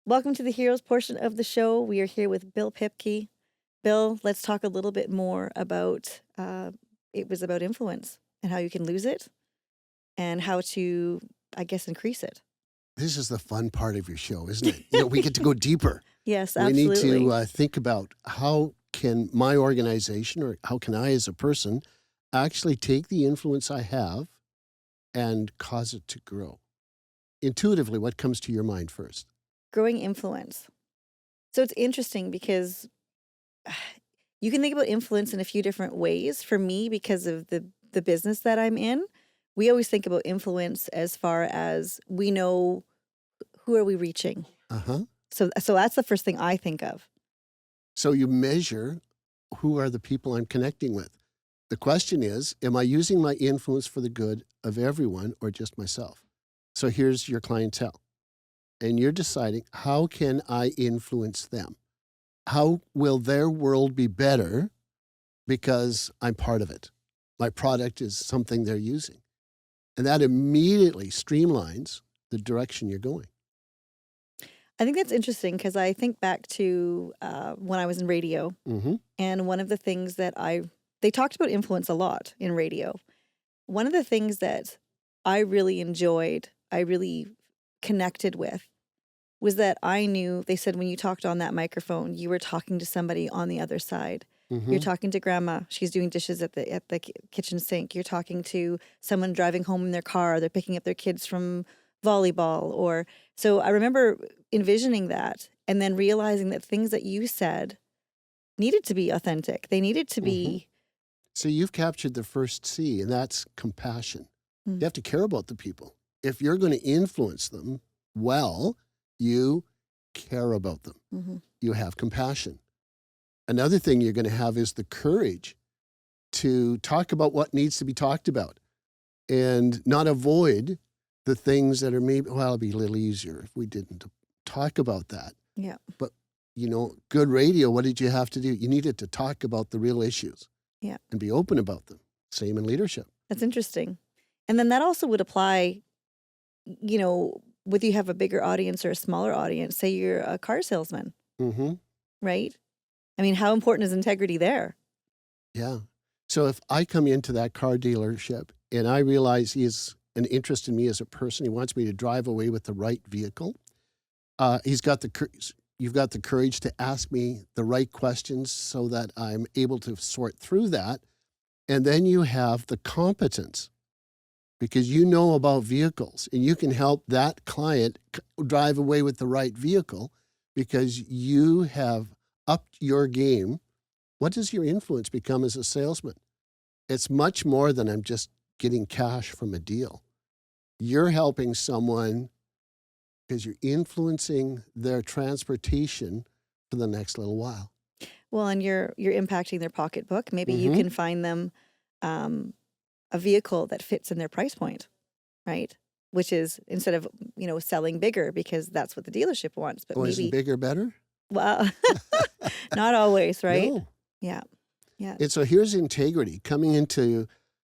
Welcome to the heroes portion of the show. We are here with Bill Pipke. Bill, let's talk a little bit more about it was about influence and how you can lose it and how to, I guess, increase it. This is the fun part of your show, isn't it? We get to go deeper. Yes, We need absolutely. to think about how can my organization or how can I as a person actually take the influence I have and cause it to grow. Intuitively, what comes to your mind first? Growing influence. So it's interesting because you can think about influence in a few different ways. For me, because of the business that I'm in, we always think about influence as far as we know who are we reaching. Uh-huh. So that's the first thing I think of. So you measure who are the people I'm connecting with. The question is, am I using my influence for the good of everyone or just myself? So here's your clientele. And you're deciding, how can I influence them? How will their world be better because I'm part of it? My product is something they're using. And that immediately streamlines the direction you're going. I think that's interesting because I think back to when I was in radio, Mm-hmm. and one of the things that they talked about influence a lot in radio. One of the things that I really enjoyed, I really connected with, was that I knew, they said when you talked on that microphone, you were talking to somebody on the other side. Mm-hmm. You're talking to grandma. She's doing dishes at the kitchen sink. You're talking to someone driving home in their car. They're picking up their kids from volleyball. So I remember envisioning that and then realizing that things that you said needed to be authentic. They needed to be. So you've captured the first C, and that's compassion. You have to care about the people. If you're going to influence them well, you care about them. Mm-hmm. You have compassion. Another thing you're going to have is the courage to talk about what needs to be talked about and not avoid the things that are maybe, well, it'd be a little easier if we didn't talk about that. Yeah. But, good radio, what did you have to do? You needed to talk about the real issues. Yeah. And be open about them. Same in leadership. That's interesting. And then that also would apply, whether you have a bigger audience or a smaller audience. Say you're a car salesman, Mm-hmm. right? I mean, how important is integrity there? Yeah. So if I come into that car dealership and I realize he has an interest in me as a person, he wants me to drive away with the right vehicle, you've got the courage to ask me the right questions so that I'm able to sort through that. And then you have the competence because you know about vehicles and you can help that client drive away with the right vehicle because you have upped your game. What does your influence become as a salesman? It's much more than I'm just getting cash from a deal. You're helping someone because you're influencing their transportation for the next little while. Well, and you're impacting their pocketbook. Maybe you can find them a vehicle that fits in their price point, right? Which is instead of selling bigger because that's what the dealership wants, but Isn't bigger better? Well, not always, right? No. Yeah. And so here's integrity coming into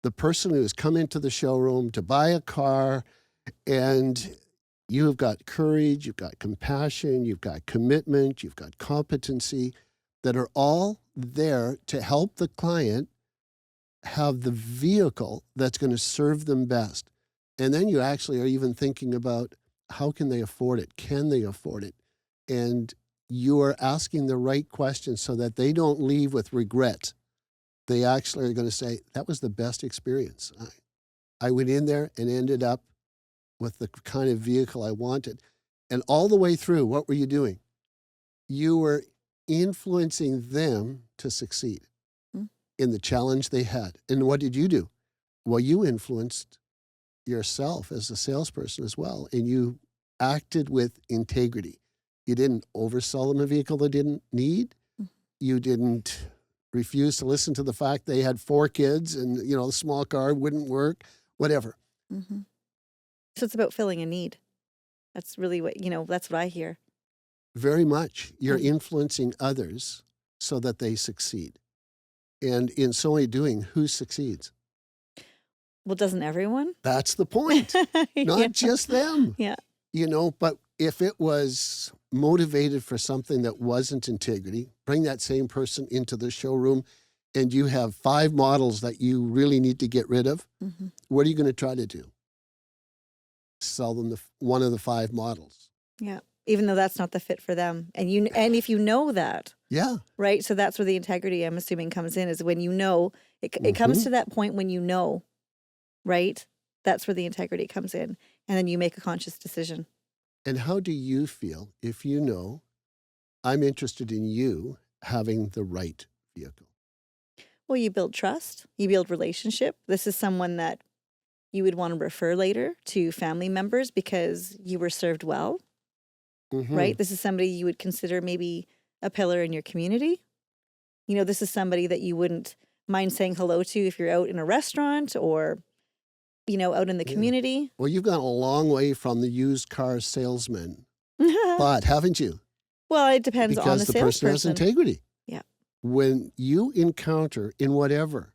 the person who has come into the showroom to buy a car, and you have got courage, you've got compassion, you've got commitment, you've got competency that are all there to help the client have the vehicle that's going to serve them best. And then you actually are even thinking about how can they afford it? Can they afford it? And you are asking the right questions so that they don't leave with regret. They actually are going to say, that was the best experience. I went in there and ended up with the kind of vehicle I wanted. And all the way through, what were you doing? You were influencing them to succeed in the challenge they had. And what did you do? Well, you influenced yourself as a salesperson as well. And you acted with integrity. You didn't oversell them a vehicle they didn't need. You didn't refuse to listen to the fact they had 4 kids and, the small car wouldn't work, whatever. Mm-hmm. So it's about filling a need. That's really what, that's what I hear. Very much. You're influencing others so that they succeed. And in so doing, who succeeds? Well, doesn't everyone? That's the point. Not just them. Yeah. But if it was motivated for something that wasn't integrity, bring that same person into the showroom, and you have 5 models that you really need to get rid of, Mm-hmm. what are you going to try to do? Sell them one of the 5 models. Yeah. Even though that's not the fit for them. And if you know that, Yeah. right? So that's where the integrity, I'm assuming, comes in, is when you know, it comes to that point when you know, right? That's where the integrity comes in. And then you make a conscious decision. And how do you feel if you know I'm interested in you having the right vehicle? Well, you build trust, you build relationship. This is someone that you would want to refer later to family members because you were served well, Mm-hmm. right? This is somebody you would consider maybe a pillar in your community. You know, this is somebody that you wouldn't mind saying hello to if you're out in a restaurant or, you know, out in the Yeah. community. Well, you've gone a long way from the used car salesman, Well, but haven't you? it depends on Because the the person has salesperson. integrity. Yeah. When you encounter in whatever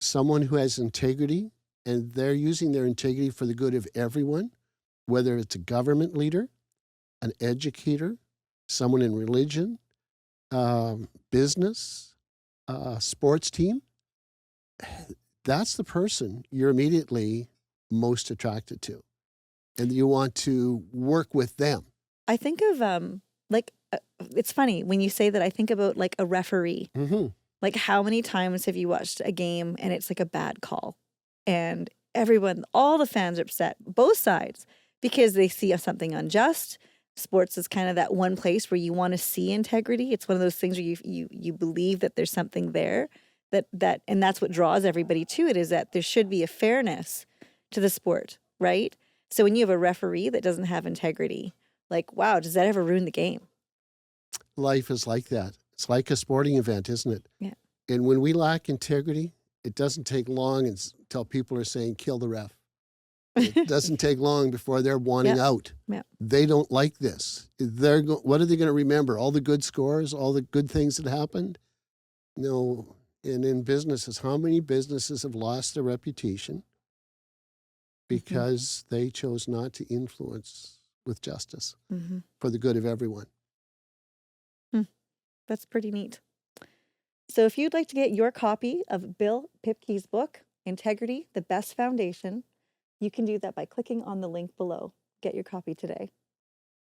someone who has integrity and they're using their integrity for the good of everyone, whether it's a government leader, an educator, someone in religion, business, sports team, that's the person you're immediately most attracted to. And you want to work with them. I think of it's funny when you say that. I think about like a referee. Mm-hmm. Like, how many times have you watched a game and it's like a bad call, and everyone, all the fans are upset, both sides, because they see something unjust. Sports is kind of that one place where you want to see integrity. It's one of those things where you believe that there's something there, and that's what draws everybody to it, is that there should be a fairness to the sport, right? So when you have a referee that doesn't have integrity, like, wow, does that ever ruin the game? Life is like that. It's like a sporting event, isn't it? Yeah. And when we lack integrity, it doesn't take long until people are saying, kill the ref. It doesn't take long before they're wanting out. Yeah. They don't like this. What are they going to remember? All the good scores, all the good things that happened? No. And in businesses, how many businesses have lost their reputation because they chose not to influence with justice for the good of everyone? That's pretty neat. So if you'd like to get your copy of Bill Pipke's book, Integrity, the Best Foundation, you can do that by clicking on the link below. Get your copy today.